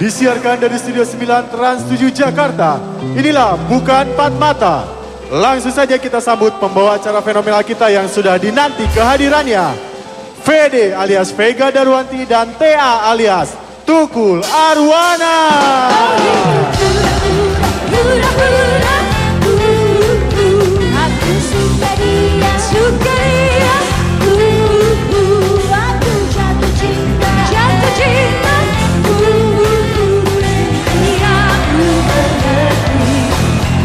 Disiarkan dari Studio 9 Trans 7 Jakarta. Inilah Bukan Empat Mata. Langsung saja kita sambut pembawa acara fenomenal kita yang sudah dinanti kehadirannya. VD alias Vega Darwanti dan TA alias Tukul Arwana. Aku suka dia, suka dia. Aku jatuh cinta, jatuh cinta. Dia aku mengerti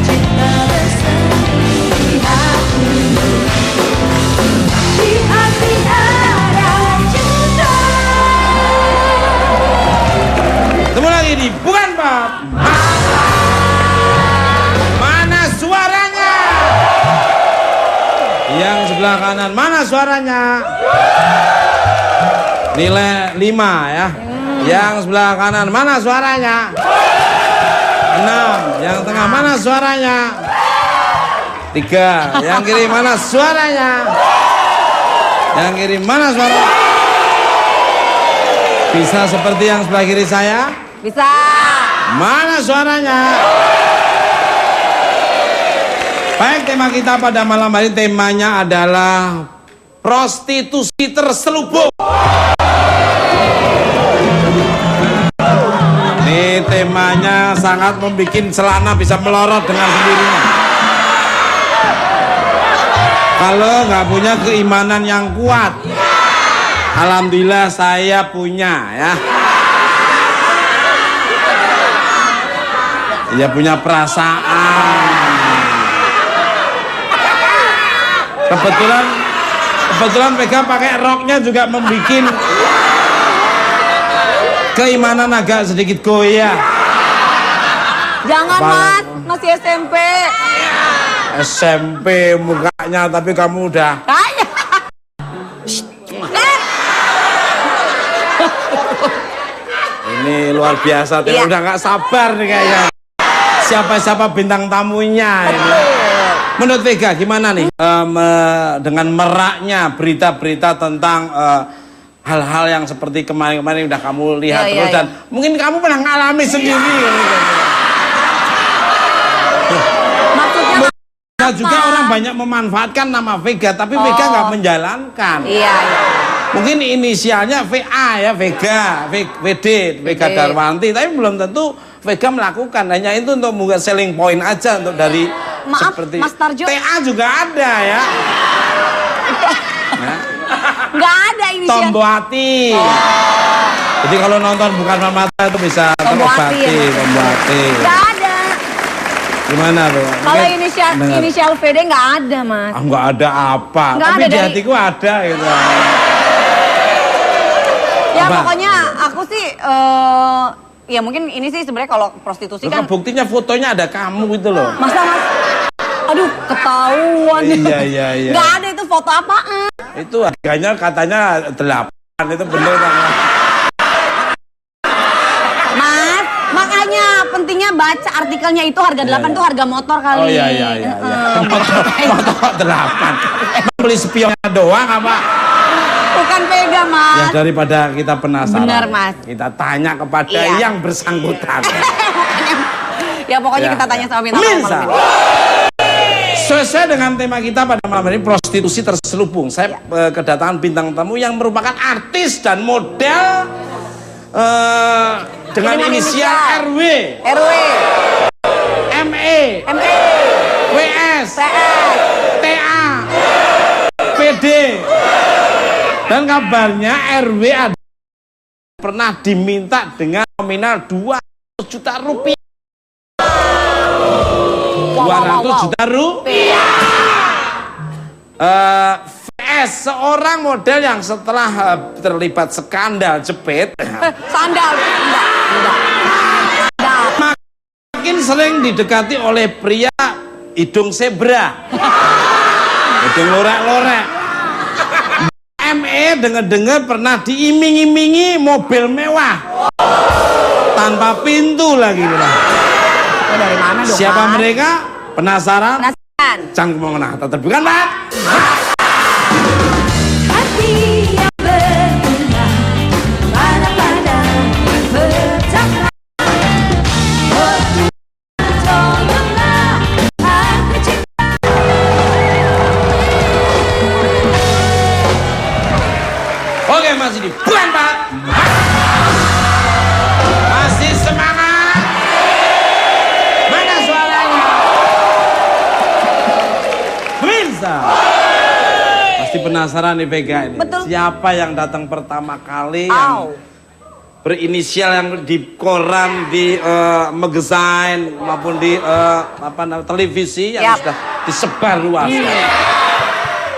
cinta bersemi di hati. Di hati ada cinta. Ketemu lagi di Bukan Empat Mata. Mana suaranya? Yang sebelah kanan, mana suaranya? Nilai 5 ya. Yang sebelah kanan, mana suaranya? 6. Yang tengah, mana suaranya? 3. Yang kiri, mana suaranya? Yang kiri, mana suaranya? Bisa seperti yang sebelah kiri saya? Bisa. Mana suaranya? Baik, tema kita pada malam hari temanya adalah prostitusi terselubung. Ini temanya sangat membuat celana bisa melorot dengan sendirinya. Kalau nggak punya keimanan yang kuat, alhamdulillah saya punya ya. Dia punya perasaan. Kebetulan Vega pakai roknya juga membuat keimanan agak sedikit goyah. Jangan Mas, masih SMP. SMP mukanya, tapi kamu udah. Ini luar biasa, Iya. udah nggak sabar nih kayaknya. Siapa-siapa bintang tamunya ini. Menurut Vega gimana nih dengan meraknya berita-berita tentang hal-hal yang seperti kemarin-kemarin udah kamu lihat terus dan mungkin kamu pernah ngalami sendiri. Maksudnya Nah, juga orang banyak memanfaatkan nama Vega, tapi Vega nggak menjalankan. Iya. Mungkin inisialnya VA ya, Vega, VD, Vega Darwanti, tapi belum tentu Vega melakukan. Hanya itu untuk membuat selling point aja untuk dari Maaf, seperti Mas Tarjo. TA juga ada ya. Nah, Nggak ada inisial. Tomboati. Jadi kalau nonton Bukan Empat Mata itu bisa terobati, Tomboati. Nggak ada. Gimana tuh? Kalau inisial VD nggak ada Mas. Nggak ada apa, Nggak tapi ada di dari- hatiku ada gitu. Ya Apa? pokoknya aku sih ya mungkin ini sih sebenarnya kalau prostitusi Loh, kan buktinya fotonya ada kamu gitu loh. Mas, aduh ketahuan. Iya. Nggak ada itu foto apaan. Itu harganya katanya 8, itu bener banget. Mas, makanya pentingnya baca artikelnya itu harga 8 tuh harga motor kali. Oh iya. Motor 8. Emang beli spionnya doang apa? Bukan Vega Mas. Ya daripada kita penasaran. Benar, Mas. Kita tanya kepada Iya. yang bersangkutan. Ya pokoknya Ya, kita tanya sama bintang Mirsa. tamu malam ini. Sesuai dengan tema kita pada malam ini, prostitusi terselubung. Saya kedatangan bintang tamu yang merupakan artis dan model dengan inisial RW, ME, WS, TA, PD. Dan kabarnya RW ada pernah diminta dengan nominal 200 juta rupiah. 200 juta rupiah. VS seorang model yang setelah terlibat skandal jepit Sandal. makin sering didekati oleh pria hidung zebra, hidung lorek-lorek. ME dengar-dengar pernah diiming-imingi mobil mewah tanpa pintu lagi. Dari mana dong? Siapa Mas? mereka? Penasaran? Penasaran. Canggung mengenah, tetap bukan Pak? Iya. Pasti penasaran nih Vega ini. Betul. Siapa yang datang pertama kali Au. yang berinisial yang di koran, di magazine maupun di televisi yang Yap. sudah disebar luas.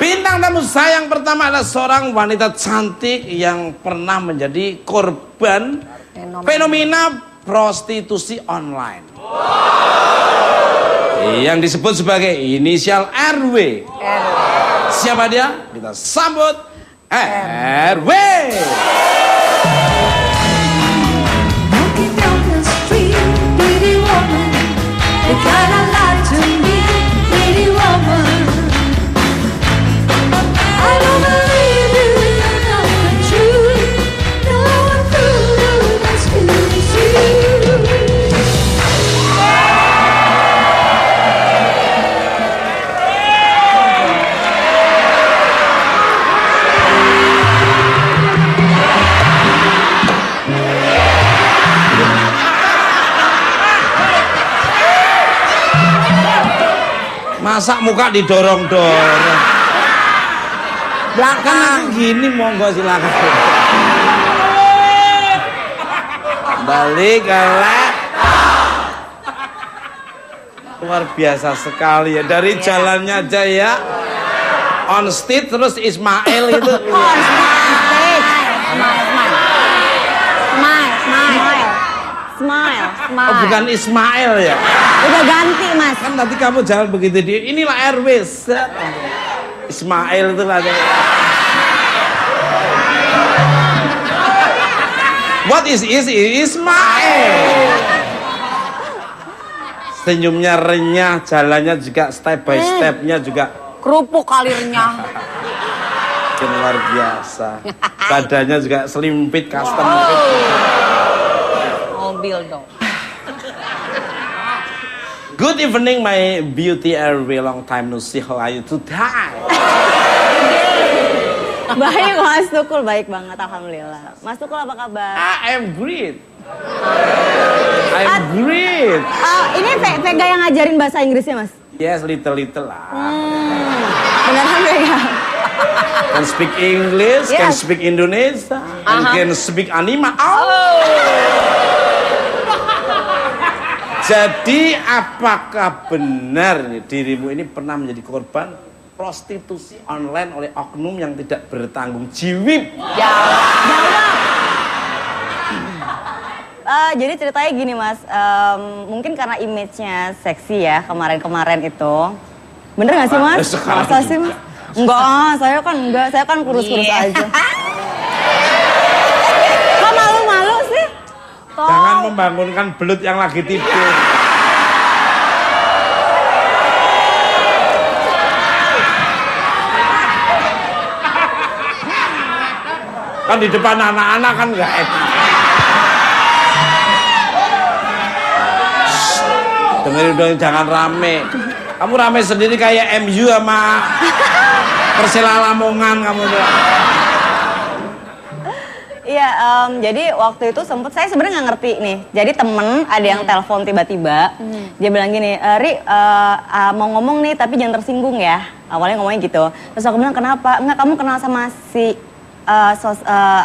Bintang tamu saya yang pertama adalah seorang wanita cantik yang pernah menjadi korban fenomena prostitusi online. Yang disebut sebagai inisial RW. Siapa dia? Kita sambut RW. Walking down the street, pretty woman, you kinda lie to me, pretty woman. I don't believe you, you know the truth. No one through as good as you. Masa muka didorong-dorong? Belakang. Kan gini monggo silakan. Balik galak. Luar biasa sekali ya, dari jalannya aja ya. On stage terus Ismail itu. Smile. Oh, bukan Ismail ya. Udah ganti mas. Kan nanti kamu jangan begitu dia. Inilah RW. Set. Ismail itu ada. What is Ismail? Senyumnya renyah, jalannya juga step by stepnya juga Kerupuk kali renyah. luar biasa. Badannya juga slim fit, custom fit. Mobil dong. Good evening my beauty RW, long time no see, how are you today? Baik Mas Tukul, baik banget alhamdulillah. Mas Tukul apa kabar? I am great. I'm great. Ini Vega yang ngajarin bahasa Inggrisnya Mas? Yes, little lah. Beneran Vega? Can speak English, can Yes. speak Indonesia, and can speak anima. Jadi apakah benar nih dirimu ini pernah menjadi korban prostitusi online oleh oknum yang tidak bertanggung jawab? Jadi ceritanya gini Mas, mungkin karena image-nya seksi ya kemarin-kemarin itu. Bener gak sih Mas? Sekarang Masa sih Mas? Enggak, saya kan kurus-kurus aja. Kok malu-malu sih? Jangan membangunkan belut yang lagi tidur. Kan di depan anak-anak kan nggak enak. Dengerin dong, jangan rame. Kamu rame sendiri kayak MU sama Persela Lamongan kamu tuh. Iya, jadi waktu itu sempet saya sebenarnya nggak ngerti nih. Jadi temen ada yang telepon tiba-tiba, dia bilang gini, Ri mau ngomong nih tapi jangan tersinggung ya. Awalnya ngomongnya gitu. Terus aku bilang kenapa? Enggak, kamu kenal sama si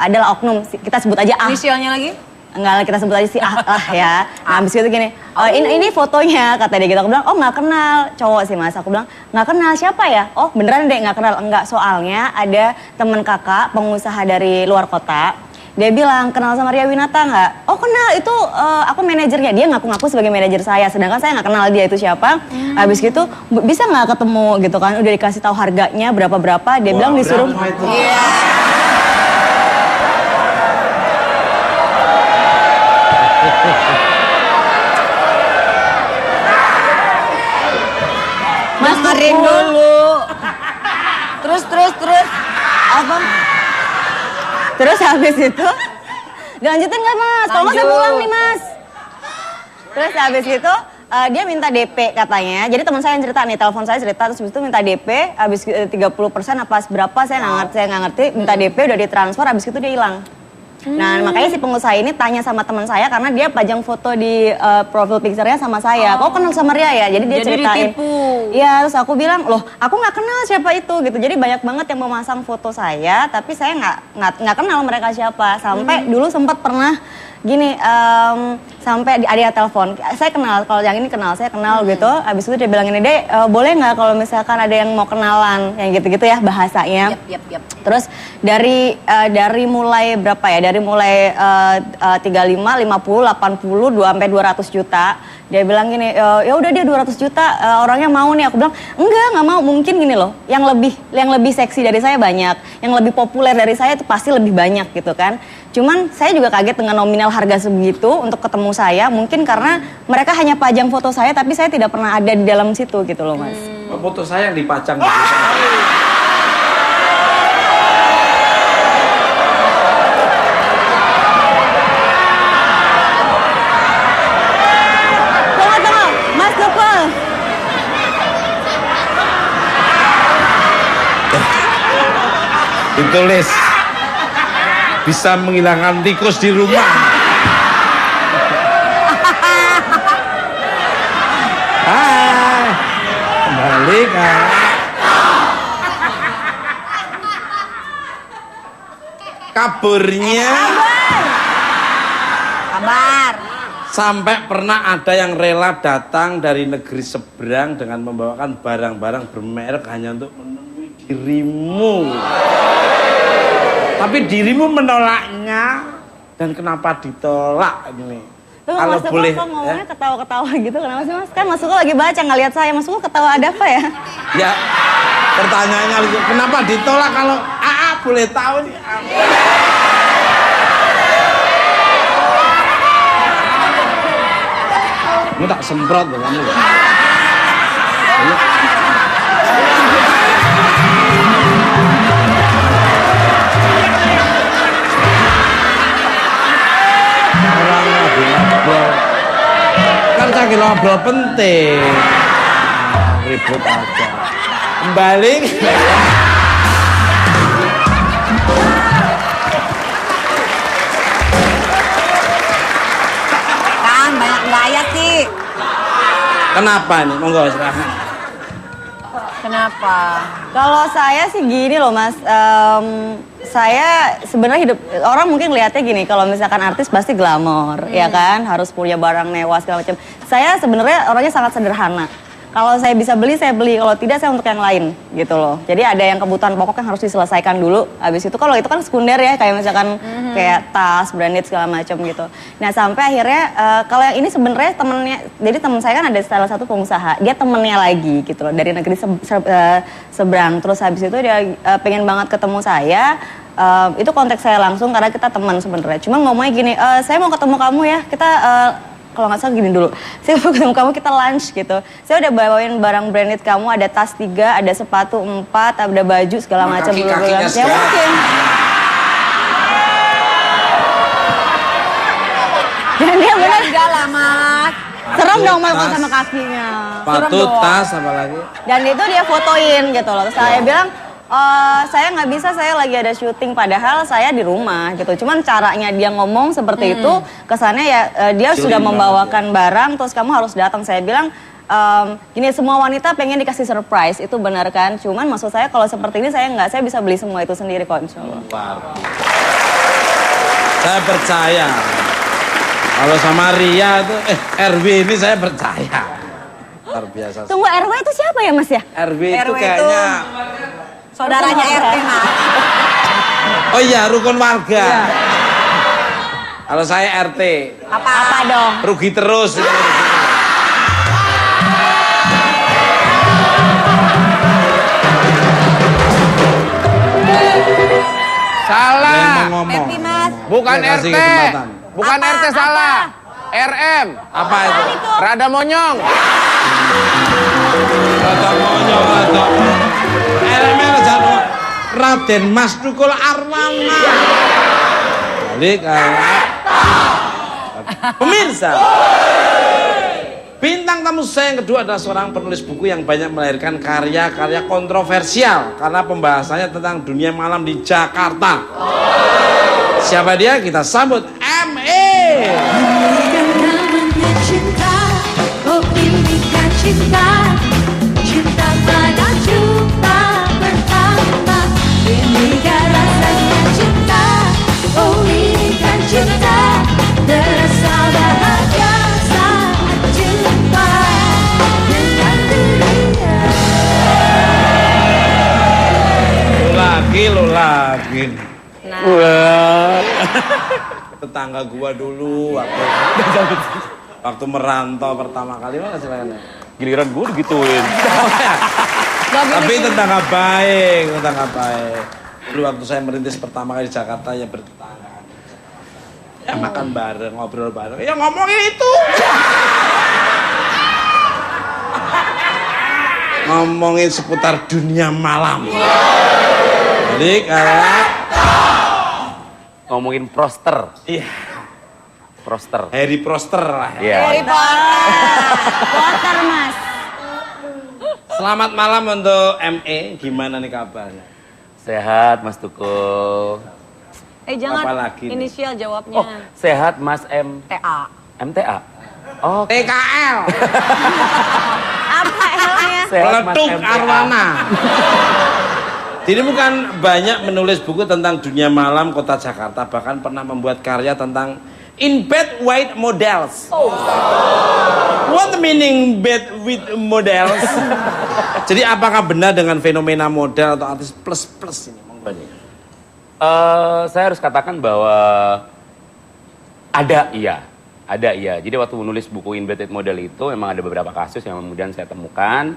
adalah oknum, kita sebut aja A. Inisialnya lagi? Enggak, kita sebut aja si A ya. Nah, habis gitu gini, ini fotonya kata dia gitu. Aku bilang, oh nggak kenal, cowok sih Mas. Aku bilang, nggak kenal siapa ya? Oh beneran deh nggak kenal. Enggak, soalnya ada temen kakak pengusaha dari luar kota. Dia bilang, kenal sama Ria Winata nggak? Oh kenal, itu aku manajernya. Dia ngaku-ngaku sebagai manajer saya, sedangkan saya nggak kenal dia itu siapa. Habis gitu, bisa nggak ketemu gitu kan? Udah dikasih tahu harganya berapa-berapa. Dia bilang disuruh. Mas dengerin dulu. Terus. Apa? Terus habis itu, dilanjutin nggak Mas? Kalau nggak saya pulang nih Mas. Terus habis itu, dia minta DP katanya. Jadi teman saya yang cerita nih, telepon saya cerita, terus habis itu minta DP, habis 30% apa berapa saya nggak ngerti, minta DP udah ditransfer, habis itu dia hilang. Nah makanya si pengusaha ini tanya sama teman saya karena dia pajang foto di profil picture-nya sama saya. Kau kenal sama Ria ya? Jadi dia Jadi ceritain. ditipu. Iya, terus aku bilang, loh aku nggak kenal siapa itu gitu. Jadi banyak banget yang memasang foto saya, tapi saya nggak kenal mereka siapa. Sampai dulu sempat pernah gini, sampai ada telepon, saya kenal, kalau yang ini kenal, saya kenal gitu. Abis itu dia bilang ini, Dek, boleh nggak kalau misalkan ada yang mau kenalan, yang gitu-gitu ya bahasanya. Yap. Terus dari mulai berapa ya? Dari mulai 35, 50, 80, 2 sampai 200 juta. Dia bilang gini, ya udah dia 200 juta orangnya mau nih. Aku bilang, nggak mau. Mungkin gini loh, yang lebih seksi dari saya banyak, yang lebih populer dari saya itu pasti lebih banyak gitu kan. Cuman saya juga kaget dengan nominal harga segitu untuk ketemu saya. Mungkin karena mereka hanya pajang foto saya, tapi saya tidak pernah ada di dalam situ gitu loh Mas. Foto saya yang dipajang gitu. Tunggu, Mas Dukul. Ditulis bisa menghilangkan tikus di rumah. Hai, kembali Kak. Kabarnya Kabar. sampai pernah ada yang rela datang dari negeri seberang dengan membawakan barang-barang bermerek hanya untuk menemui dirimu. Tapi dirimu menolaknya, dan kenapa ditolak ini? Tuh, Kalau Mas Dukul boleh, kok ngomongnya ketawa-ketawa gitu, kenapa sih Mas? Kan Mas Dukul lagi baca, nggak lihat saya. Mas Dukul ketawa ada apa ya? ya pertanyaannya itu, kenapa ditolak kalau AA boleh tahu nih? Kamu tak semprot loh kamu. Ayo. Orang lagi ngobrol. Kan saya kira ngobrol penting. Ribut aja. Kembali. Kan banyak gaya sih. Kenapa nih? Monggo silakan. Kenapa? Kalau saya sih gini loh Mas, saya sebenarnya hidup orang mungkin lihatnya gini, kalau misalkan artis pasti glamor, ya kan, harus punya barang mewah segala macam. Saya sebenarnya orangnya sangat sederhana. Kalau saya bisa beli, saya beli. Kalau tidak, saya untuk yang lain, gitu loh. Jadi ada yang kebutuhan pokok yang harus diselesaikan dulu. Habis itu, kalau itu kan sekunder ya, kayak misalkan kayak tas, branded segala macam gitu. Nah sampai akhirnya, kalau yang ini sebenarnya temennya, jadi temen saya kan ada salah satu pengusaha, dia temennya lagi gitu loh, dari negeri seberang. Terus habis itu dia pengen banget ketemu saya. Itu konteks saya langsung karena kita teman sebenarnya. Cuma ngomongnya gini, saya mau ketemu kamu ya, kita kalau nggak salah gini dulu, saya mau ketemu kamu, kita lunch gitu. Saya udah bawain barang branded kamu, ada tas 3, ada sepatu 4, ada baju segala macam. Kaki-kakinya Ya segala. mungkin. Dan dia benar Enggak lah, Mas. serem dong Tas. malu sama kakinya. Sepatu, tas, apa lagi? Dan itu dia fotoin gitu loh. Terus saya bilang, saya nggak bisa, saya lagi ada syuting, padahal saya di rumah gitu. Cuman caranya dia ngomong seperti itu, kesannya ya dia Cilin sudah banget membawakan barang, terus kamu harus datang. Saya bilang, gini, semua wanita pengen dikasih surprise, itu benar kan? Cuman maksud saya kalau seperti ini saya nggak, saya bisa beli semua itu sendiri kok insya Allah. Saya percaya. Kalau sama Ria itu, RW ini saya percaya. Luar biasa. Tunggu, RW itu siapa ya Mas ya? RW itu RW itu kayaknya... Saudaranya RT, Mas. Oh iya, rukun warga. Kalau saya RT, Apa dong? rugi terus. Salah. Yang mau ngomong. Happy, Mas. Bukan Saya kasih RT. kesempatan. Bukan Apa? RT salah. RM. Apa itu? Rada monyong. Rada monyong, rada monyong. RML jano Raden Mas Dukul Arwana. Balik pemirsa. Bintang tamu saya yang kedua adalah seorang penulis buku yang banyak melahirkan karya-karya kontroversial karena pembahasannya tentang dunia malam di Jakarta. Siapa dia? Kita sambut ME. Namanya cinta, oh ini kan cinta, cinta pada jumpa pertama. Inikah rasanya cinta, oh ini kan cinta, terasa bahagia saat jumpa dengan dirinya. Lo lagi. Nah, Wah. Tetangga gua dulu waktu merantau pertama kali mana silakan. Giliran gue digituin. Tapi tetangga baik. Dulu waktu saya merintis pertama kali di Jakarta ya bertetangga. Ya makan bareng, ngobrol bareng. Ya ngomongin itu. Ngomongin seputar dunia malam. Jadi kayak Ngomongin proster. iya, Proster. Harry Proster lah ya. Iya. Harry Potter mas. Selamat malam untuk ME, gimana nih kabarnya? Sehat Mas Tukul. Jangan Apalagi nih? inisial jawabnya. Oh, sehat Mas TA. MTA. Oh, TKL, Apa L-nya? sehat Mas Peletuk MTA. Arwana. Jadi bukan banyak menulis buku tentang dunia malam kota Jakarta, bahkan pernah membuat karya tentang In Bed With Models. What the meaning bed with models? Jadi apakah benar dengan fenomena model atau artis plus ini? Saya harus katakan bahwa ada iya. Jadi waktu menulis buku In Bed With Model itu memang ada beberapa kasus yang kemudian saya temukan.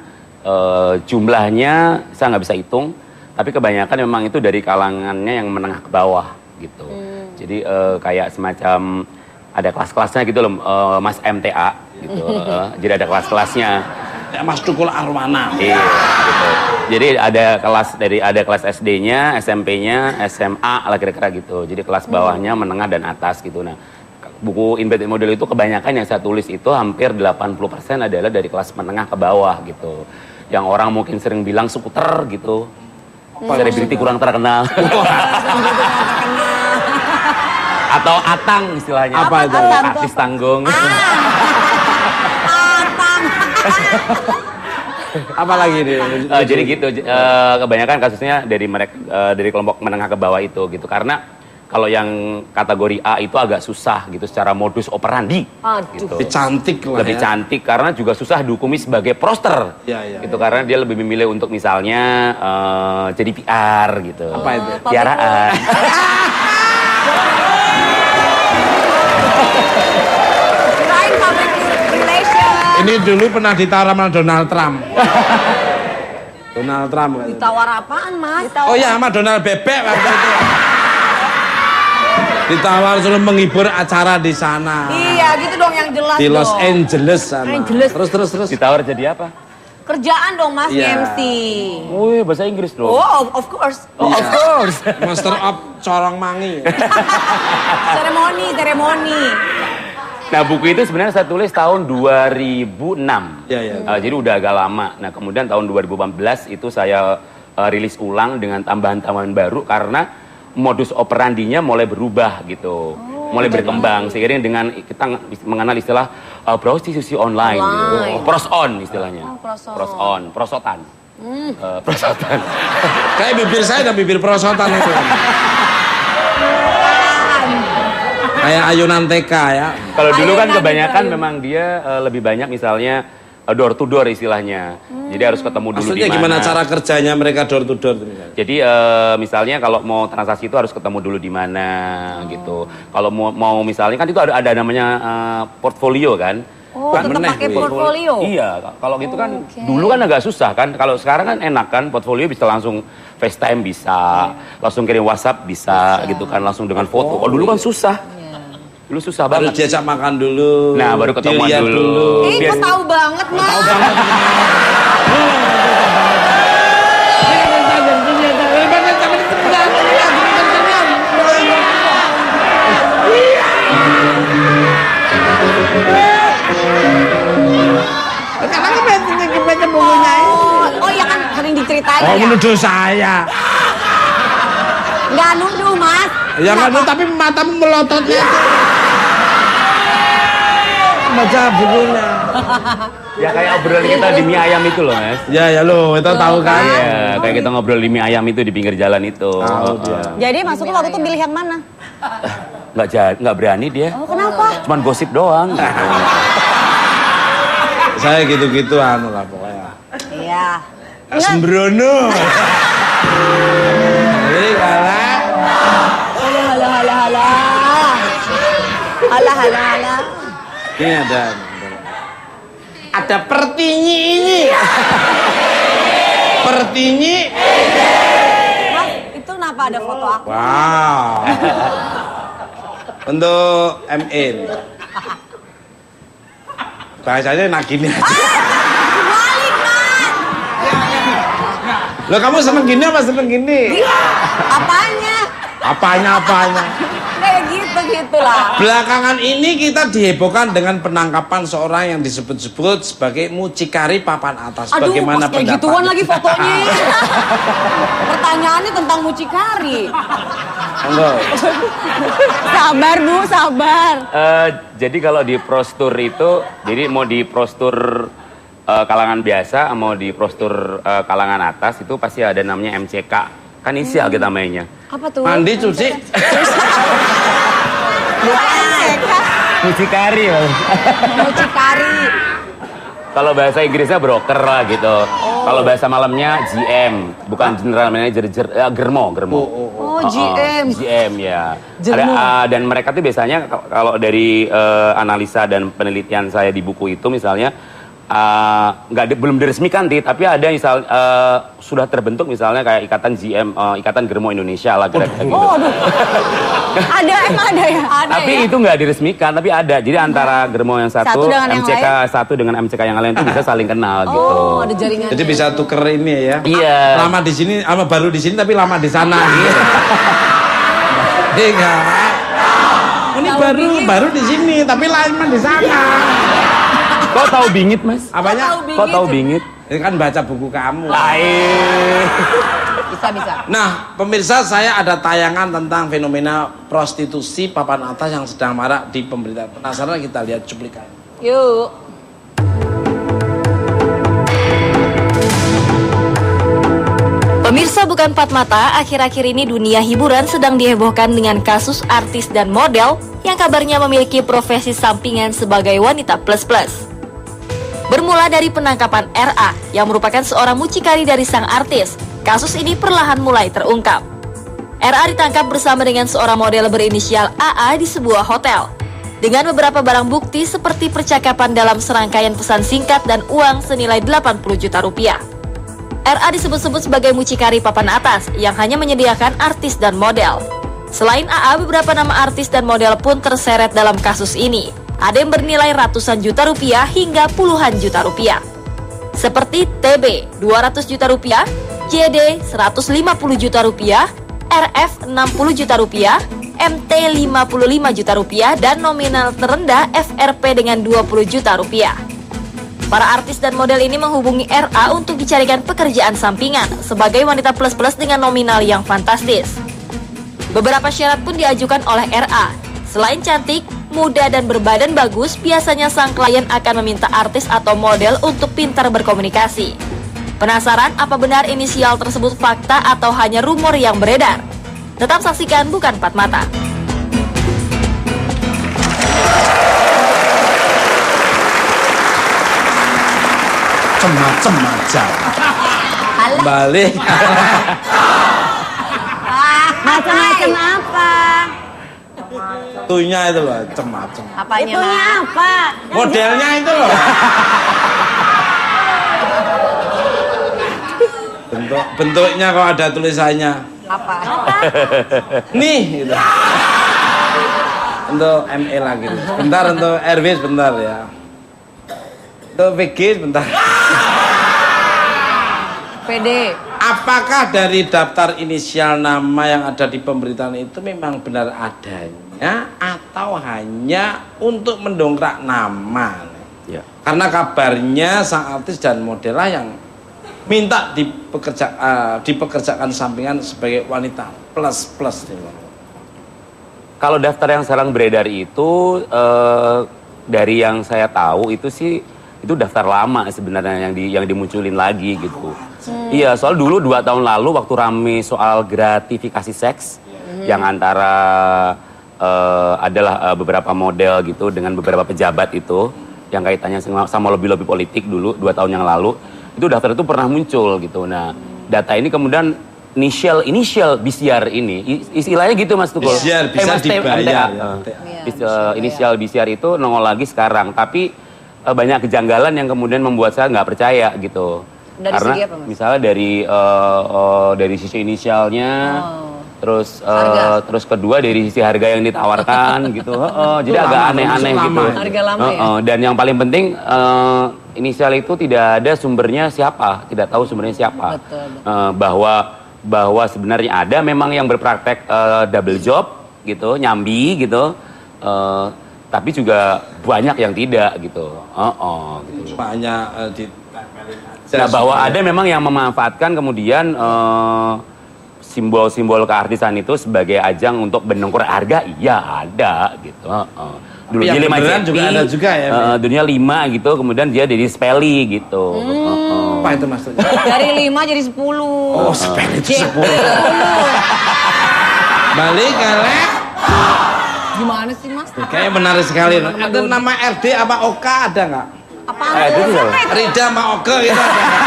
Jumlahnya saya nggak bisa hitung, tapi kebanyakan memang itu dari kalangannya yang menengah ke bawah gitu. Jadi kayak semacam ada kelas-kelasnya gitu loh, Mas MTA gitu. Jadi ada kelas-kelasnya. Ya, Mas Tukul Arwana. Iya, gitu. Jadi ada kelas SD-nya, SMP-nya, SMA lah kira-kira gitu. Jadi kelas bawahnya, menengah dan atas gitu. Nah, buku In Bed With Model itu kebanyakan yang saya tulis itu hampir 80% adalah dari kelas menengah ke bawah gitu. Yang orang mungkin sering bilang skuter gitu. Selebriti kurang terkenal. Atau atang istilahnya. Apa itu? Artis tanggung. Apa lagi nih? Jadi gitu, kebanyakan kasusnya dari mereka dari kelompok menengah ke bawah itu gitu. Karena kalau yang kategori A itu agak susah gitu secara modus operandi. Gitu. Lebih cantik lah Lebih ya. cantik karena juga susah dihukumi sebagai proster. Iya. Gitu karena dia lebih memilih untuk misalnya jadi PR gitu. Apa itu? Piaraan. Kirain public relation. Ini dulu pernah ditawar sama Donald Trump. Donald Trump. kan? Ditawar apaan mas? Oh iya, sama Donald Bebek waktu itu. Ditawar suruh menghibur acara di sana. Iya gitu dong yang jelas Di Los dong. Angeles sana. Angeles. Terus. Ditawar jadi apa? Kerjaan dong mas Iya. MC. Wih, bahasa Inggris dong. Oh of course. Oh, of course. Master of Corong Mangi. Seremoni. Nah, buku itu sebenarnya saya tulis tahun 2006. Iya. Jadi udah agak lama. Nah, kemudian tahun 2014 itu saya rilis ulang dengan tambahan-tambahan baru karena modus operandinya mulai berubah gitu. Mulai berkembang seiring dengan kita mengenal istilah prostitusi online. Gitu. Pros-on istilahnya. Pros-on, prosotan. Prosotan. Kayak bibir saya dan bibir prosotan itu. Kayak ayunan TK ya. Kalau dulu kan Ayunan kebanyakan itu. memang dia lebih banyak misalnya door to door istilahnya. Jadi harus ketemu dulu Maksudnya di gimana mana. cara kerjanya mereka door to door? Misalnya? Jadi misalnya kalau mau transaksi itu harus ketemu dulu di mana gitu. Kalau mau misalnya kan itu ada namanya portfolio kan. Oh tetap pakai portfolio. Iya, kalau gitu kan dulu kan agak susah kan. Kalau sekarang kan enak kan, portfolio bisa langsung FaceTime bisa, langsung kirim WhatsApp bisa gitu kan, langsung dengan foto. Kalau dulu kan susah. Dulu susah Harus banget. diajak makan dulu. Nah, baru ketemuan dilihat dulu. Ih kok tahu banget mas. Tahu banget. Oh ya kan sering diceritain Oh, ya. menuduh saya. Nggak nuduh mas. Ya kan, tapi matamu melototnya itu. Baca bukunya. Ya kayak obrolan kita di mie ayam itu loh, Mas. Ya lo, itu tahu kan? Iya, kayak kita ngobrol di mie ayam itu di pinggir jalan itu. Tahu dia. Jadi maksudnya waktu itu pilih yang mana? Nggak berani dia. Oh, kenapa? Cuman gosip doang. Saya gitu-gitu anu lah pokoknya. Iya. Sembrono. Ini kalah. Halah. Ini ada pertinyi ini. Pertinyi. Mas, itu kenapa ada foto aku? Wow. Untuk ME. Bahasanya nak gini aja. Balik, Mas. Loh, kamu seneng gini apa seneng gini? Apanya? Apanya? Kayak gitu lah. Belakangan ini kita dihebohkan dengan penangkapan seorang yang disebut-sebut sebagai mucikari papan atas. Aduh, Bagaimana pas kayak gituan lagi fotonya. Pertanyaannya tentang mucikari. Enggak. Sabar, Bu, sabar. Jadi kalau di prostur itu, jadi mau di prostur kalangan biasa, mau di prostur kalangan atas itu pasti ada namanya MCK. Kan inisial kita mainnya. Apa tuh? Mandi, cuci. Mucikari. Mucikari. Kalau bahasa Inggrisnya broker lah gitu. Kalau bahasa malamnya GM, bukan general manager, germo. Oh, GM. GM ya. Germo. Dan mereka tuh biasanya kalau dari analisa dan penelitian saya di buku itu misalnya belum diresmikan tapi ada misal sudah terbentuk misalnya kayak ikatan GM, ikatan Germo Indonesia lah kira-kira gitu. Oh, aduh. Emang ada ya? Tapi itu nggak diresmikan, tapi ada. Jadi antara Germo yang Satu dengan yang MCK lain? satu dengan MCK yang lain itu bisa saling kenal gitu. Oh, ada jaringan. Jadi bisa tuker ini ya. Iya. Lama di sini, sama baru di sini tapi lama di sana. Gitu. Iya. Ini baru di sini tapi lama di sana. Kok tahu bingit, Mas? Apanya? Kok tahu bingit? Ini kan baca buku kamu. Bisa. Nah, pemirsa, saya ada tayangan tentang fenomena prostitusi papan atas yang sedang marak di pemberitaan. Penasaran, kita lihat cuplikan. Yuk. Pemirsa Bukan Empat Mata, akhir-akhir ini dunia hiburan sedang dihebohkan dengan kasus artis dan model yang kabarnya memiliki profesi sampingan sebagai wanita plus-plus. Bermula dari penangkapan RA yang merupakan seorang mucikari dari sang artis, kasus ini perlahan mulai terungkap. RA ditangkap bersama dengan seorang model berinisial AA di sebuah hotel. Dengan beberapa barang bukti seperti percakapan dalam serangkaian pesan singkat dan uang senilai 80 juta rupiah. RA disebut-sebut sebagai mucikari papan atas yang hanya menyediakan artis dan model. Selain AA, beberapa nama artis dan model pun terseret dalam kasus ini. Ada yang bernilai ratusan juta rupiah hingga puluhan juta rupiah. Seperti TB 200 juta rupiah, JD 150 juta rupiah, RF 60 juta rupiah, MT 55 juta rupiah, dan nominal terendah FRP dengan 20 juta rupiah. Para artis dan model ini menghubungi RA untuk dicarikan pekerjaan sampingan sebagai wanita plus-plus dengan nominal yang fantastis. Beberapa syarat pun diajukan oleh RA. Selain cantik, muda, dan berbadan bagus, biasanya sang klien akan meminta artis atau model untuk pintar berkomunikasi. Penasaran apa benar inisial tersebut fakta atau hanya rumor yang beredar? Tetap saksikan Bukan Empat Mata. Macem-macem aja. Balik. Macam-macam apa? Tuhnya itu loh, macem-macem. Apanya, Itunya Mas? apa? Modelnya itu loh. Bentuknya kok ada tulisannya. Apa? Nih gitu. Untuk ME lagi. Bentar untuk RW sebentar ya. Untuk VG sebentar. PD. Apakah dari daftar inisial nama yang ada di pemberitaan itu memang benar adanya atau hanya untuk mendongkrak nama? Ya. Karena kabarnya sang artis dan modellah yang minta dipekerjakan sampingan sebagai wanita plus. Kalau daftar yang sekarang beredar itu dari yang saya tahu itu sih itu daftar lama sebenarnya yang dimunculin lagi gitu. Iya, soal dulu 2 tahun lalu waktu rame soal gratifikasi seks yang antara adalah beberapa model gitu dengan beberapa pejabat itu yang kaitannya sama lobby-lobby politik dulu 2 tahun yang lalu, itu daftar itu pernah muncul gitu. Nah, data ini kemudian inisial BCR ini istilahnya gitu Mas Tukul. BCR bisa dibayar. Inisial BCR itu nongol lagi sekarang, tapi banyak kejanggalan yang kemudian membuat saya nggak percaya gitu. Dari Karena segi apa, Mas? misalnya dari sisi inisialnya, terus kedua dari sisi harga yang ditawarkan gitu. Jadi agak aneh-aneh gitu. Harga lama ya? Dan yang paling penting inisial itu tidak ada sumbernya siapa, tidak tahu sumbernya siapa. Betul. Bahwa sebenarnya ada memang yang berpraktek double job gitu, nyambi gitu. Tapi juga banyak yang tidak gitu. Gitu. Banyak Nah, bahwa ada memang yang memanfaatkan kemudian simbol-simbol keartisan itu sebagai ajang untuk mendongkrak harga, iya ada gitu. Dulu yang dia 5 beneran cm, juga ada juga ya. dunia 5 gitu, kemudian dia jadi spelly gitu. Apa itu maksudnya? Dari 5 jadi 10. Oh, spell itu 10. Balik ke lab. Gimana sih Mas? Kayaknya menarik sekali. Ada nama RD apa OK ada nggak? Apaan itu tuh? siapa? Sampai itu? Rida sama Oke gitu ada nggak?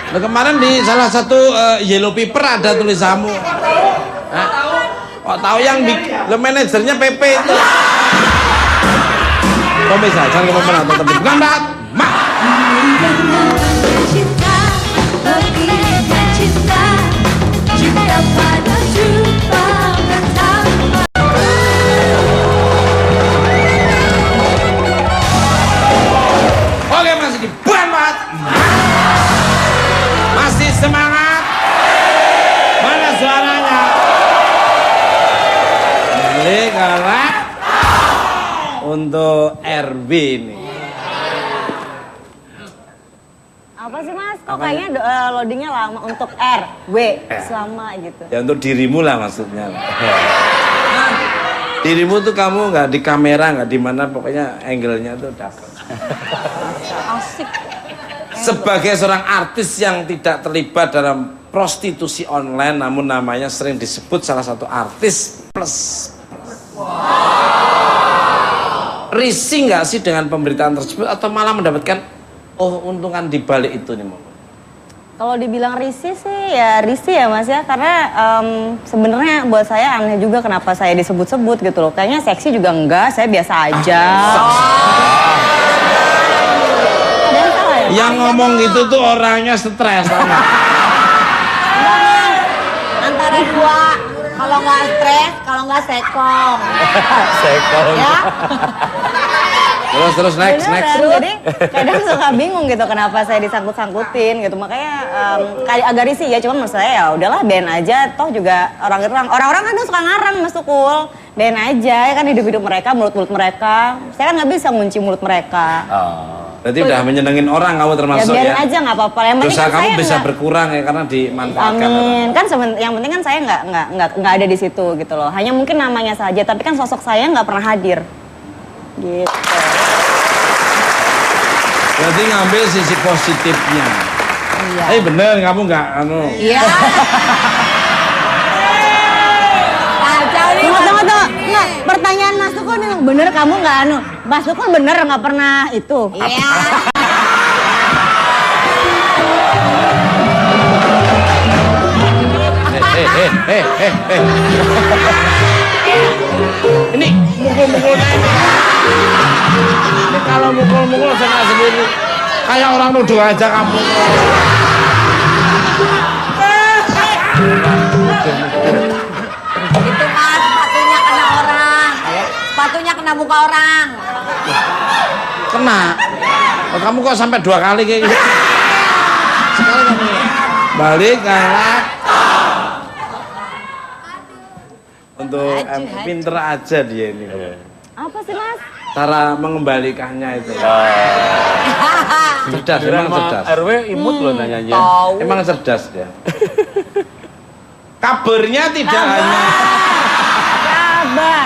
Nah, kemarin di salah satu Yellow Paper ada tulisanmu. Kok tahu yang lo manajernya PP itu. Kok bisa? Jangan lupa menonton tapi bukan banget. Mak. Cinta, lebihnya cinta, cinta pada jumpa pertama. Oke, masih di ban banget. Masih semangat. Mana suaranya? Balik galak untuk RB ini. Apa sih Mas? Kok kayaknya loadingnya lama untuk R, W, selama gitu. Ya untuk dirimu lah maksudnya. Dirimu tuh kamu nggak di kamera, nggak di mana, pokoknya angle-nya tuh dapat. Asik. Sebagai seorang artis yang tidak terlibat dalam prostitusi online, namun namanya sering disebut salah satu artis plus. Risih nggak sih dengan pemberitaan tersebut atau malah mendapatkan untungan di balik itu nih, Mama? Kalau dibilang risih sih ya risih ya Mas ya, karena sebenarnya buat saya aneh juga kenapa saya disebut-sebut gitu loh. Kayaknya seksi juga enggak, saya biasa aja. Ada yang salah ya? Yang ngomong gitu tuh orangnya stres. Antara dua, kalau nggak stres, kalau nggak sekong. Sekong. Ya? Terus next. Beneran, jadi kadang suka bingung gitu kenapa saya disangkut-sangkutin gitu. Makanya kayak agak risih ya, cuman menurut saya ya udahlah ben aja, toh juga orang-orang kan suka ngarang Mas Tukul. Ben aja ya kan hidup-hidup mereka, mulut-mulut mereka. Saya kan nggak bisa ngunci mulut mereka. Berarti udah menyenengin orang kamu termasuk Ya ya. biarin aja nggak apa-apa. Yang penting Dosa kan kamu saya bisa nggak- berkurang ya karena dimanfaatkan. Amin. Kan yang penting kan saya nggak ada di situ gitu loh. Hanya mungkin namanya saja, tapi kan sosok saya nggak pernah hadir. Gitu. Berarti ngambil sisi positifnya. Iya. Bener kamu nggak Iya. Kacau nih. Tunggu. Nggak, pertanyaan Mas Tukul nih, bener kamu nggak Mas Tukul bener nggak pernah itu? Iya. Ini mukul-mukul ini kalau mukul-mukul saya sendiri kayak orang nuduh aja kamu. Itu Mas, sepatunya kena orang. Sepatunya kena muka orang. Kena. Oh, kamu kok sampai 2 kali kayak gitu? Sekali kamu. Balik galak. Untuk pinter aja dia ini. Apa sih Mas? Cara mengembalikannya itu. Cerdas, Kira-kira emang emang cerdas. RW imut loh nanyanya. Tahu. Emang cerdas dia. Kabarnya Kabar.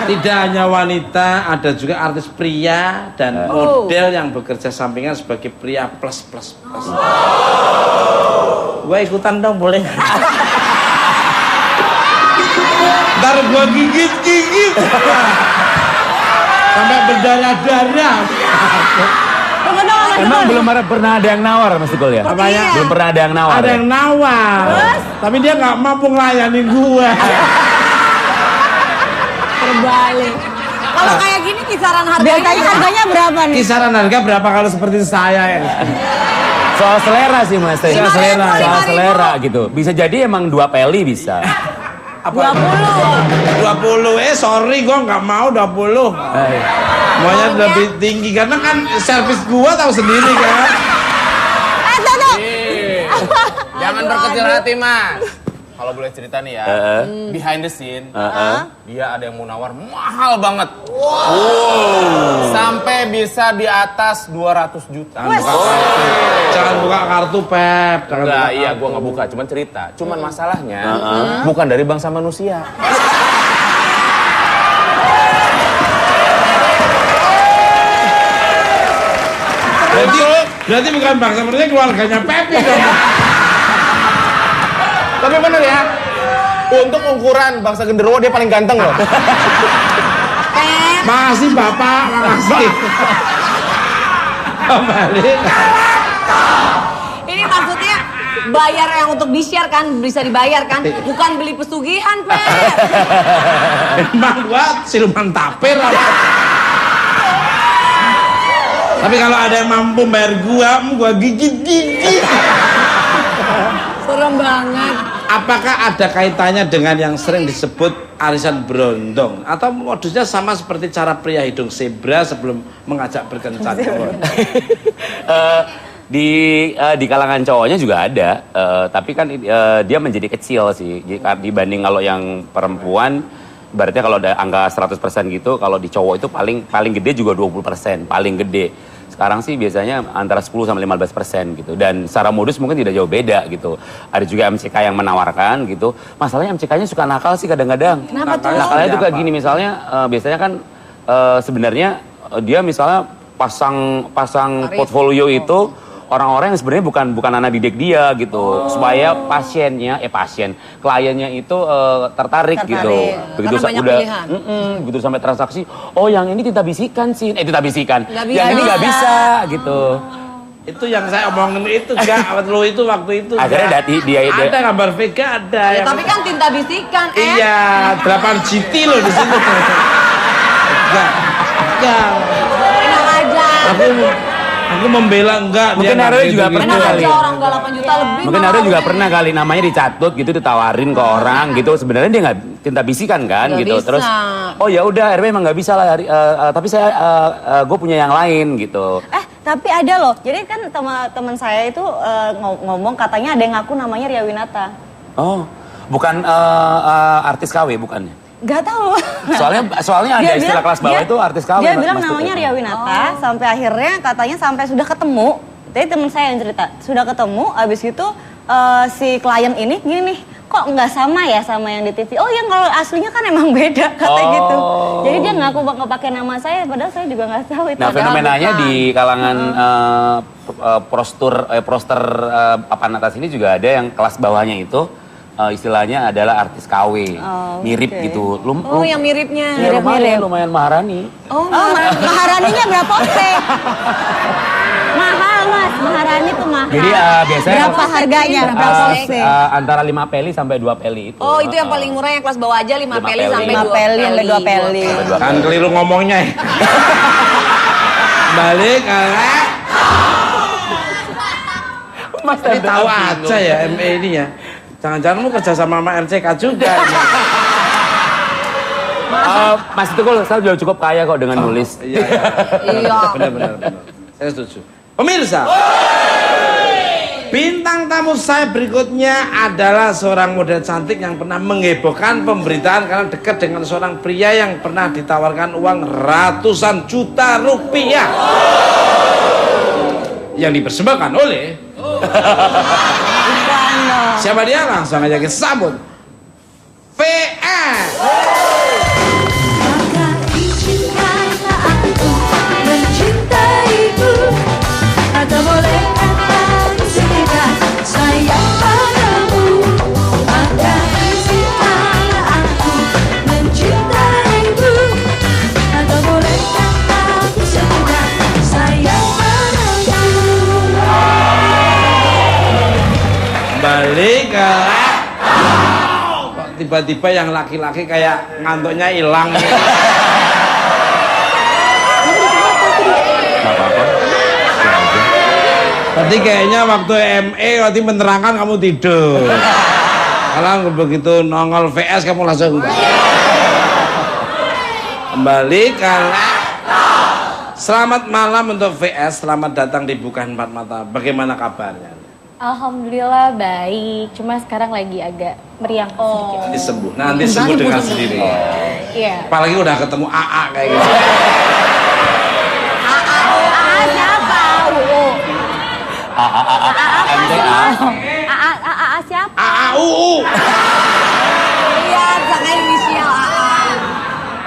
tidak hanya wanita, ada juga artis pria dan model yang bekerja sampingan sebagai pria plus. Gue ikutan dong, boleh? Ntar gue gigit sampai berdarah-darah. Emang belum pernah ada yang nawar Mas Tukul ya? Apanya? Belum pernah ada yang nawar. Ada yang nawar. Terus? Tapi dia nggak mampu ngelayani gue. Terbalik. Kalau kayak gini kisaran Biasanya harganya berapa nih? Kisaran harga berapa kalau seperti saya ya? Soal selera sih Mas. Soal selera. Soal selera gitu. Bisa jadi emang 2 peli bisa. Apa? 20. Sorry gue nggak mau 20. Maunya lebih tinggi karena kan servis gua tahu sendiri kan. Jangan berkecil hati, Mas. Kalau boleh cerita nih ya, behind the scene, dia ada yang mau nawar mahal banget. Sampai bisa di atas 200 juta. Jangan buka kartu, Pep. Enggak, iya gua nggak buka, cuman cerita. Cuman masalahnya bukan dari bangsa manusia. Berarti bukan bangsa manusia, keluarganya Pepi dong. Tapi bener ya, untuk ukuran bangsa genderuwo dia paling ganteng loh. Makasih Bapak, makasih. Kembali. Ini maksudnya bayar yang untuk di-share kan, bisa dibayar kan, bukan beli pesugihan, Pep. Emang gua siluman tapir apa? Tapi kalau ada yang mampu bayar gua gigit. Serem banget. Apakah ada kaitannya dengan yang sering disebut arisan berondong? Atau modusnya sama seperti cara pria hidung zebra sebelum mengajak berkencan? Di kalangan cowoknya juga ada, tapi kan dia menjadi kecil sih dibanding kalau yang perempuan. Berarti kalau ada angka 100% gitu, kalau di cowok itu paling gede juga 20%, paling gede. Sekarang sih biasanya antara 10 sampai 15% gitu. Dan secara modus mungkin tidak jauh beda gitu. Ada juga MCK yang menawarkan gitu. Masalahnya MCK-nya suka nakal sih kadang-kadang. Kenapa tuh? Nakalnya tuh kayak gini misalnya, biasanya kan sebenarnya dia misalnya pasang portfolio itu orang-orang yang sebenarnya bukan anak didik dia gitu, supaya kliennya itu tertarik gitu. Begitu Karena banyak udah pilihan. begitu sampai transaksi, oh yang ini tidak bisikan sih, tidak bisikan, Nggak yang ini bisa. nggak bisa gitu. Itu yang saya omongin itu gak, lo itu waktu itu. Akhirnya dia ada gambar Vega ada. Ya, yang tapi kan tinta bisikan, iya 8 GT loh di situ. Enggak. Enak aja. Aku membela enggak. Mungkin dia Aryo nggak juga gitu-gitu. pernah Enak kali aja ya. orang gak 8 juta lebih. Mungkin malah Aryo juga lebih. pernah kali namanya dicatut gitu, ditawarin ke orang gitu. Sebenarnya dia nggak tinta bisikan kan Nggak gitu. bisa. Terus oh ya udah RW emang nggak bisa lah, tapi gue punya yang lain gitu. Tapi ada loh. Jadi kan teman saya itu ngomong katanya ada yang ngaku namanya Ria Winata. Oh, bukan artis KW bukannya? Gak tahu. Soalnya ada istilah kelas bawah itu artis KW. Dia bilang Mas namanya Tutul. Ria Winata sampai akhirnya katanya sampai sudah ketemu. Jadi teman saya yang cerita sudah ketemu. Abis itu si klien ini gini nih, kok nggak sama ya sama yang di TV? Oh ya kalau aslinya kan emang beda kata gitu. Jadi dia ngaku nggak pakai nama saya, padahal saya juga nggak tahu itu. Nah adalah fenomenanya bukan. di kalangan poster papan atas ini juga ada yang kelas bawahnya itu istilahnya adalah artis KW, mirip oke. gitu. Oh, yang miripnya. Ya, lumayan Maharani. Oh, Maharaninya berapa Ostek? Mahal mas, Maharani tuh mahal. Jadi biasanya Berapa harganya? Berapa Ostek? antara 5 peli sampai 2 peli itu. Oh, itu yang paling murah yang kelas bawah aja 5 peli sampai 5 peli sampai 2 peli. Kan keliru ngomongnya ya. Balik Mas tahu aja ya ME ini ya. Jangan-jangan lu kerja sama RCK juga. Mas Tukul, saya sudah cukup kaya kok dengan nulis. Iya. Benar. Saya setuju. Pemirsa, bintang tamu saya berikutnya adalah seorang model cantik yang pernah menghebohkan pemberitaan karena dekat dengan seorang pria yang pernah ditawarkan uang ratusan juta rupiah yang dipersembahkan oleh siapa dia? Langsung aja kita sambut VS. Maka izinkanlah aku mencintaimu. Atau bolehkah aku sekedar sayang padamu. Maka izinkanlah aku mencintaimu. Atau bolehkah aku sekedar sayang padamu. Balik ke kok tiba-tiba yang laki-laki kayak ngantuknya hilang. Tadi kayaknya waktu ME waktu menerangkan kamu tidur. Kalau begitu nongol VS kamu langsung kembali ke selamat malam untuk VS, selamat datang di Bukan Empat Mata. Bagaimana kabarnya? Alhamdulillah baik, cuma sekarang lagi agak meriang sedikit. Nanti sembuh, nanti sembuh dengan sendiri. Iya. Apalagi udah ketemu AA kayak gitu. Siapa? MTA. Siapa? AAUU. Iya, jangan inisial AA.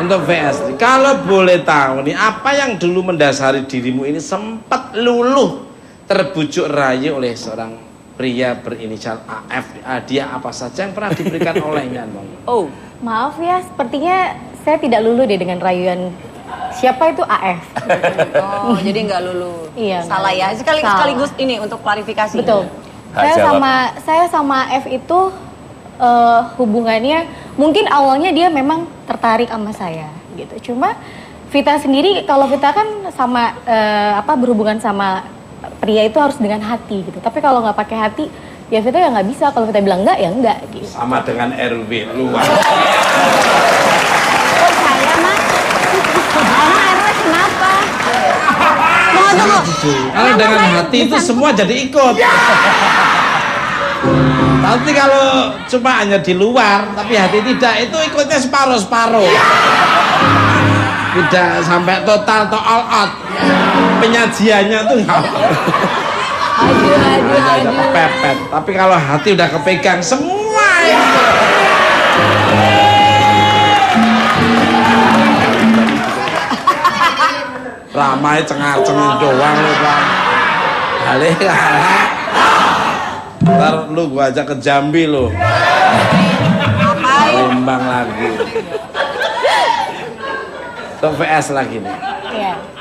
Untuk VS, kalau boleh tahu nih, apa yang dulu mendasari dirimu ini sempat luluh terbujuk rayu oleh seorang pria berinisial AF? Hadiah apa saja yang pernah diberikan olehnya, Bang? Oh, Maaf ya, sepertinya saya tidak luluh deh dengan rayuan siapa itu AF. oh jadi nggak lulu. Iya, Salah nggak ya. lulu. Sekaligus ini untuk klarifikasi. Betul. Jawab. Saya sama F itu hubungannya mungkin awalnya dia memang tertarik sama saya gitu. Cuma Vita sendiri, kalau Vita kan sama berhubungan sama pria itu harus dengan hati gitu. Tapi kalau nggak pakai hati, ya Vita ya nggak bisa. Kalau Vita bilang enggak, ya enggak gitu. Sama dengan RW luar. Oh saya mas. Emang RW kenapa? Tunggu. Kalau dengan hati itu semua jadi ikut. Tapi kalau cuma hanya di luar, tapi hati tidak, itu ikutnya separuh-separuh. Tidak sampai total atau all out. Penyajiannya tuh Aduh. pepet. Tapi kalau hati udah kepegang semua itu. Ramai cengar-cengir doang lu Bang. Balik ntar lu gua ajak ke Jambi lu. Lembang lagi. Ke VS lagi nih. Iya.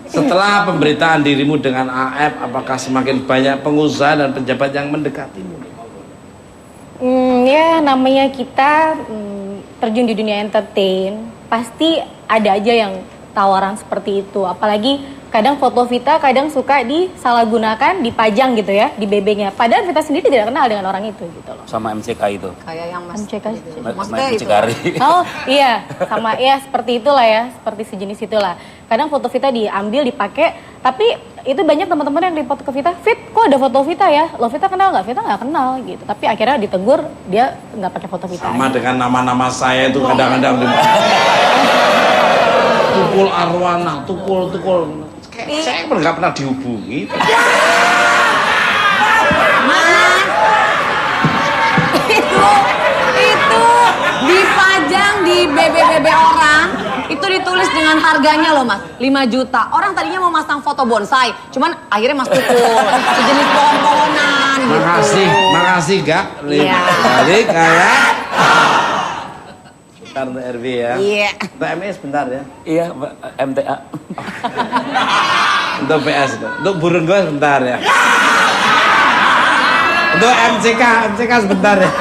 Setelah pemberitaan dirimu dengan AF, apakah semakin banyak pengusaha dan pejabat yang mendekatimu? Ya namanya kita terjun di dunia entertain, pasti ada aja yang tawaran seperti itu. Apalagi kadang foto Vita kadang suka disalahgunakan, dipajang gitu ya di BB-nya. Padahal Vita sendiri tidak kenal dengan orang itu gitu loh. Sama MCK itu. Kayak yang Mas. MCK. Maksudnya itu. Mucikari. Oh iya, sama ya seperti itulah ya, seperti sejenis itulah. Kadang foto Vita diambil, dipakai, tapi itu banyak teman-teman yang dipoto ke Vita, Fit, kok ada foto Vita ya? Lo Vita kenal nggak? Vita nggak kenal gitu. Tapi akhirnya ditegur, dia nggak pakai foto Vita. Sama dengan nama-nama saya itu kadang-kadang tukul arwana, tukul. Saya nggak pernah dihubungi. Itu dipajang di BB orang, itu ditulis dengan harganya loh Mas, 5 juta. Orang tadinya mau masang foto bonsai, cuman akhirnya Mas pukul sejenis pohon-pohonan gitu. Makasih Gak. Iya. Balik kayak. Bentar untuk RW ya. Iya. Untuk MS bentar ya. Iya, MTA. Untuk PS itu. Untuk burung gue sebentar ya. Untuk MCK sebentar ya.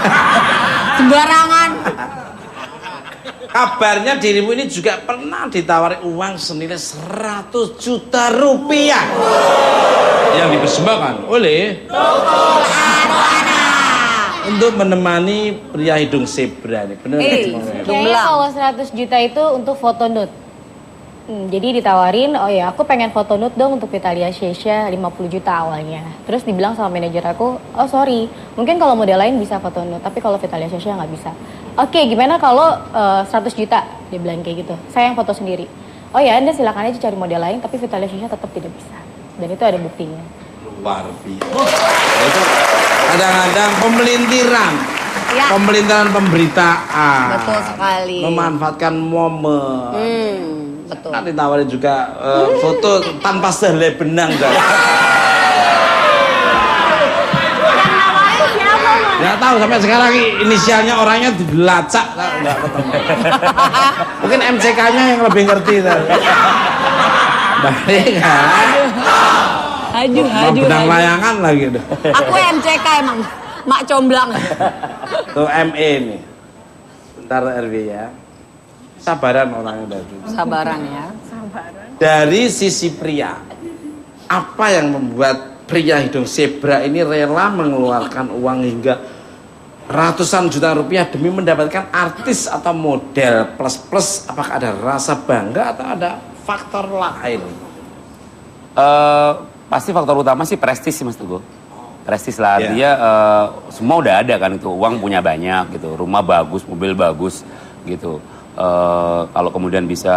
Sembarangan. Kabarnya dirimu ini juga pernah ditawari uang senilai 100 juta rupiah yang dipersembahkan oleh untuk menemani pria hidung zebra ini. Benar Kayaknya kalau 100 juta itu untuk foto nude. Jadi ditawarin, oh ya aku pengen foto nude dong untuk Vitalia Shesha 50 juta awalnya. Terus dibilang sama manajer aku, oh sorry, mungkin kalau model lain bisa foto nude, tapi kalau Vitalia Shesha nggak bisa. Oke, gimana kalau 100 juta? Dia bilang kayak gitu, saya yang foto sendiri. Oh ya, Anda silakan aja cari model lain, tapi Vitalia Shesha tetap tidak bisa. Dan itu ada buktinya. Luar biasa. Itu kadang-kadang pemelintiran. Ya. Pemerintahan pemberitaan. Betul sekali. Memanfaatkan momen. Betul. Nanti tawarin juga foto tanpa sehelai benang, guys. Nggak tahu sampai sekarang inisialnya orangnya dilacak, nggak ketemu. Mungkin MCK-nya yang lebih ngerti. Baik kan? Haju. Benang layangan lagi deh. Aku MCK emang. Mak comblang. Tuh ME nih. Bentar RW ya. Sabaran orangnya dari. Sabaran ya. Dari sisi pria, apa yang membuat pria hidung zebra ini rela mengeluarkan uang hingga ratusan juta rupiah demi mendapatkan artis atau model plus? Apakah ada rasa bangga atau ada faktor lain? Pasti faktor utama sih prestis sih Mas Teguh. Prestis lah, Yeah. dia semua udah ada kan itu, uang punya banyak gitu, rumah bagus, mobil bagus gitu. Kalau kemudian bisa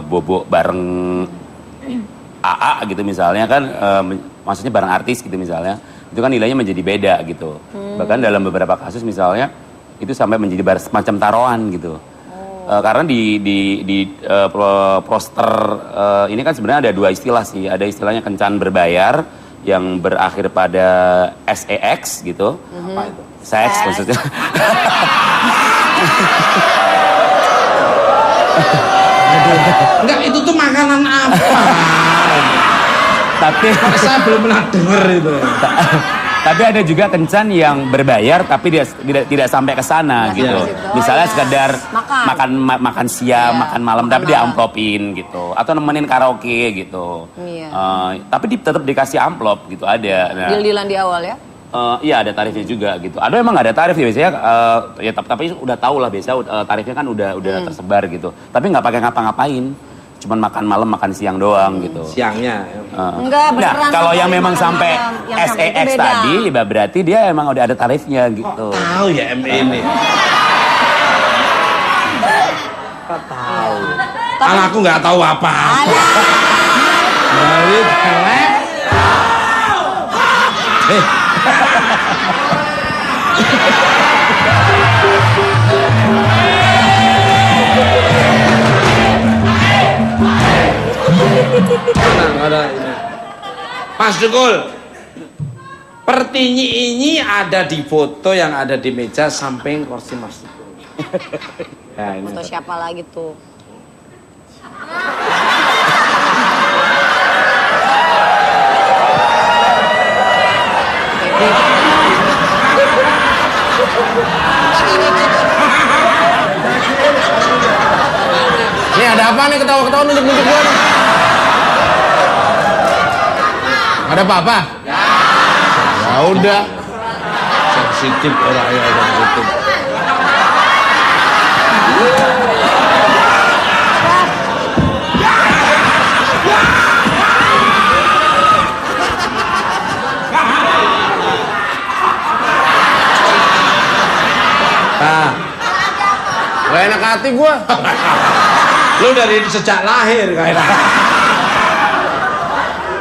bobo bareng AA gitu misalnya kan, maksudnya bareng artis gitu misalnya, itu kan nilainya menjadi beda gitu. Bahkan dalam beberapa kasus misalnya itu sampai menjadi semacam taruhan gitu. Karena di poster ini kan sebenarnya ada dua istilah sih, ada istilahnya kencan berbayar yang berakhir pada SEX gitu. Apa itu? Seks maksudnya. Enggak, itu tuh makanan apa? Tapi saya belum pernah denger itu. Tapi ada juga kencan yang berbayar tapi dia tidak sampai ke sana gitu. Misalnya sekedar makan siang, makan malam tapi dia amplopin gitu. Atau nemenin karaoke gitu. Tapi tetap dikasih amplop gitu ada. Nah, Deal-dealan di awal ya? Iya ada tarifnya juga gitu. Ada memang nggak ada tarif ya biasanya. Ya tapi udah tahu lah biasa tarifnya kan udah tersebar gitu. Tapi nggak pakai ngapa-ngapain. Cuman makan malam, makan siang doang gitu. Siangnya. Enggak, beneran. Nah, kalau yang memang sampai yang sampai SEX itu beda. tadi, ya berarti dia emang udah ada tarifnya gitu. Tahu ya ME ini. Tahu. Kalau aku nggak tahu apa-apa. Dari telek. Ada ini. Mas Dukul, pertinyi ini ada di foto yang ada di meja samping kursi Mas Dukul. Nah, ini Foto siapa lagi tuh? Ini ada apa nih ketawa-ketawa nunjuk-nunjuk gua nih? Ada apa-apa? Ya udah. sensitif orangnya sensitif. Nah, gak enak hati gua. Lu dari sejak lahir kayaknya.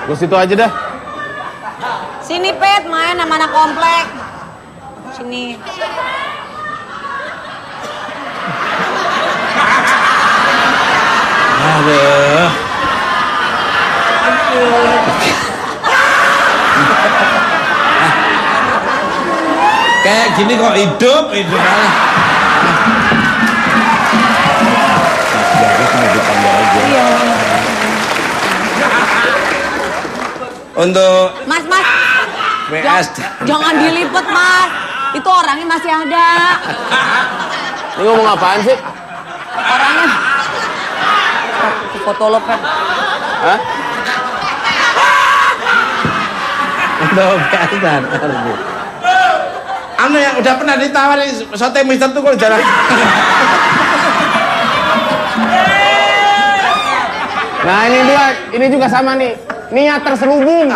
Gua situ aja dah. Sini Pet, main sama anak komplek. Sini. Aduh. Kayak gini kok hidup aja. Untuk Mas, WS jangan dilipet Mas. Itu orangnya masih ada. Ini ngomong apaan sih? Orangnya. Foto lo Pet. Hah? untuk WS dan RB. Anu yang udah pernah ditawarin sote Mister tuh kalau jalan. Nah ini juga sama nih. Niat terselubung.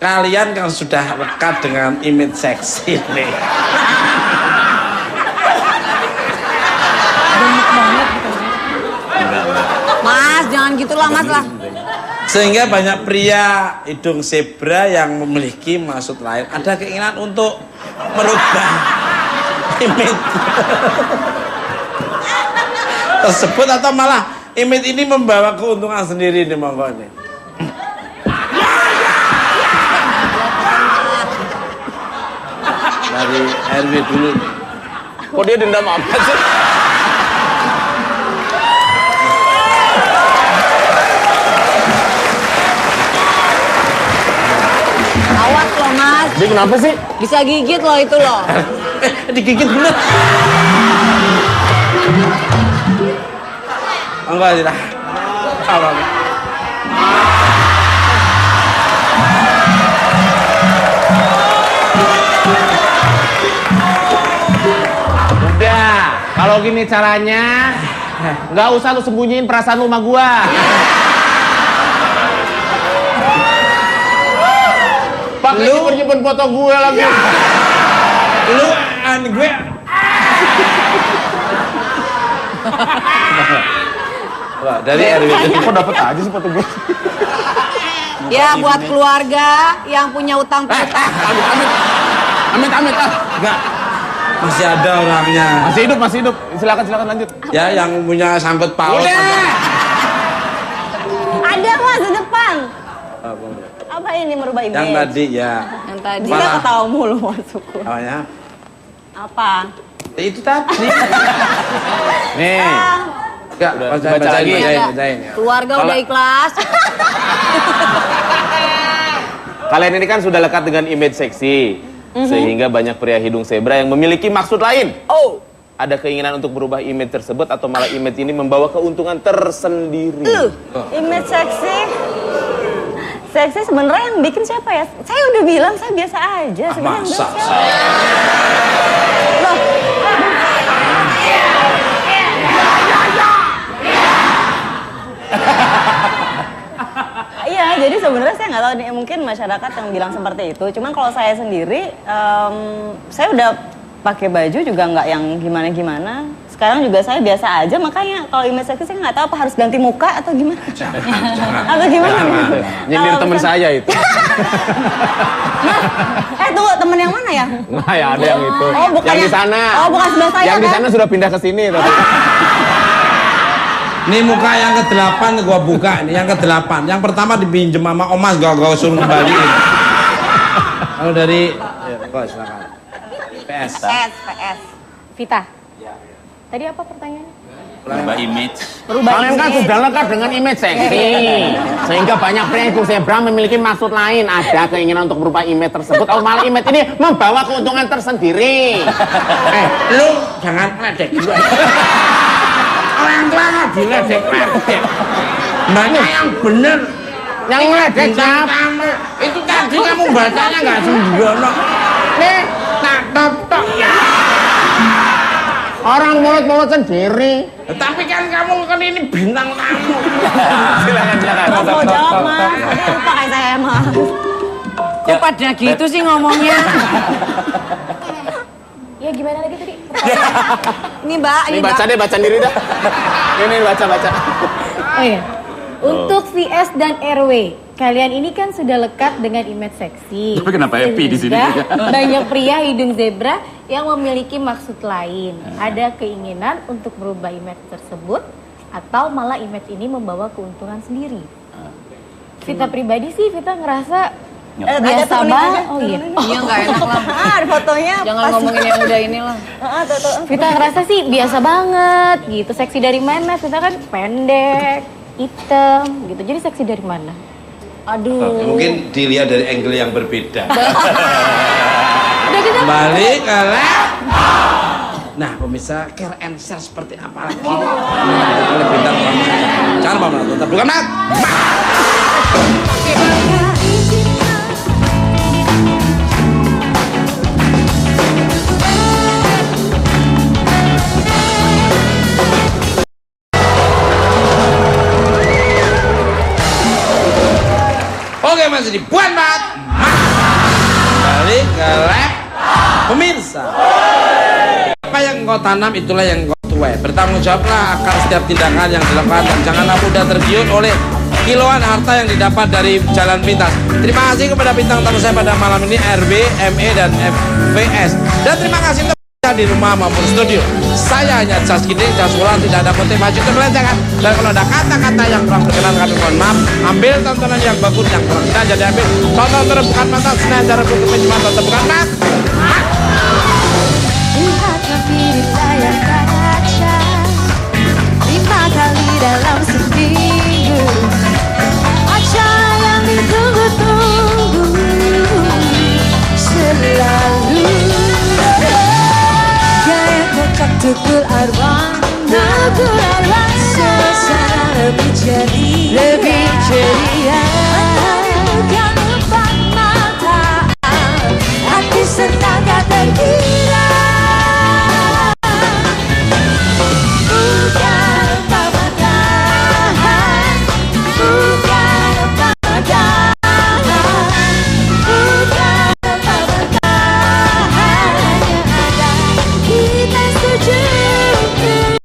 Kalian kan sudah lekat dengan image seksi nih. Mas, jangan gitulah Mas lah. Sehingga banyak pria hidung zebra yang memiliki maksud lain, ada keinginan untuk merubah image tersebut atau malah image ini membawa keuntungan sendiri nih monggo nih. Dari RW dulu. Kok dia dendam apa sih? Awas loh Mas. Dia kenapa sih? Bisa gigit loh itu loh. Digigit bener. Enggak tidak. Apa? Udah, kalau gini caranya, nggak usah lu sembunyiin perasaan lu sama gua. Pakai nyimpen foto gue lagi. Lu gue Wah, dari RW Kok dapet aja sih foto gue? Ya buat keluarga yang punya utang piutang. Amit ah. enggak masih ada orangnya. Masih hidup. Silakan lanjut. Ya yang punya sangkut paut. Ada Mas di depan. Apa ini merubah image? Yang tadi ya. Yang tadi. Kita ketawa mulu masukku. Apanya? Apa? Itu tadi. Nih. Enggak, baca lagi. bacain ya. Keluarga udah ikhlas. Kalian ini kan sudah lekat dengan image seksi, sehingga banyak pria hidung zebra yang memiliki maksud lain. Oh. Ada keinginan untuk berubah image tersebut atau malah image ini membawa keuntungan tersendiri. Image seksi. Seksi sebenarnya yang bikin siapa ya? Saya udah bilang saya biasa aja. Sebenarnya yang Masa? biasa. Loh. Iya, jadi sebenarnya saya nggak tahu nih, mungkin masyarakat yang bilang seperti itu. Cuman kalau saya sendiri, saya udah pakai baju juga nggak yang gimana-gimana. Sekarang juga saya biasa aja, makanya kalau image seksi saya nggak tahu apa harus ganti muka atau gimana. Atau gimana? Nyindir temen saya itu. Tunggu, temen yang mana ya? Nah ya ada yang itu. Oh, bukan yang di yang- sana. oh, bukan sebelah saya, Yang di kan? sana sudah pindah ke sini tapi. Ini muka yang ke-8 gua buka nih, yang ke-8. Yang pertama dipinjem sama Omas, gua suruh kembaliin. Kalau dari kok silakan. PS. PS. Vita. Tadi apa pertanyaannya? Berubah image. Kalian kan sudah lekat dengan image seksi, sehingga banyak pria hidung zebra memiliki maksud lain. Ada keinginan untuk berubah image tersebut, atau malah image ini membawa keuntungan tersendiri. Lu jangan ledek dulu. Orang tua nggak diledek-ledek. Banyak yang bener. Yang ngeledek Bintang siapa? tamu. Itu tadi kamu bacanya nggak sembrono. Nih, tak tok. Orang mulut-mulut sendiri. Tapi kan kamu kan ini bintang tamu. Silakan. Mas mau jawab Mas, tadi lupa kayak saya Mas. Kok pada gitu sih ngomongnya? Ya gimana lagi tadi? Ini Mbak, Ini baca deh, baca sendiri dah. Ini baca. Oh iya. Untuk VS dan RW, kalian ini kan sudah lekat dengan image seksi. Tapi kenapa happy di sini? Sehingga banyak pria hidung zebra yang memiliki maksud lain. Ada keinginan untuk merubah image tersebut atau malah image ini membawa keuntungan sendiri. Vita pribadi sih, Vita ngerasa biasa turunin aja, banget. Oh iya. Iya nggak enak lah. Ada fotonya. Jangan pas- ngomongin yang udah inilah. Tuh. Vita ngerasa sih biasa banget gitu. Seksi dari mana? Vita kan pendek, hitam gitu. Jadi seksi dari mana? Aduh. Mungkin dilihat dari angle yang berbeda. Udah kita Balik ke Nah, pemirsa, care and share seperti apa lagi? Oleh bintang tamu. Jangan lupa menonton. Tetap bukan Mat. Oke, masih di Buan Mat. Balik ke lab. Pemirsa, apa yang engkau tanam itulah yang engkau tuai. Bertanggung jawablah akan setiap tindakan yang dilakukan dan janganlah mudah tergiur oleh kiloan harta yang didapat dari jalan pintas. Terima kasih kepada bintang tamu saya pada malam ini, RB, ME, dan FVS. Dan terima kasih untuk di rumah maupun studio. Saya hanya jas gini, jas ulang, tidak ada motivasi untuk melencengkan. Dan kalau ada kata-kata yang kurang berkenan, kami mohon maaf. Ambil tontonan yang bagus, yang kurang kita jadi ambil. Tonton terus bukan mata, Senin cara bukan cuma tonton bukan mat. Lihatlah diri layar kaca 5 kali dalam seminggu.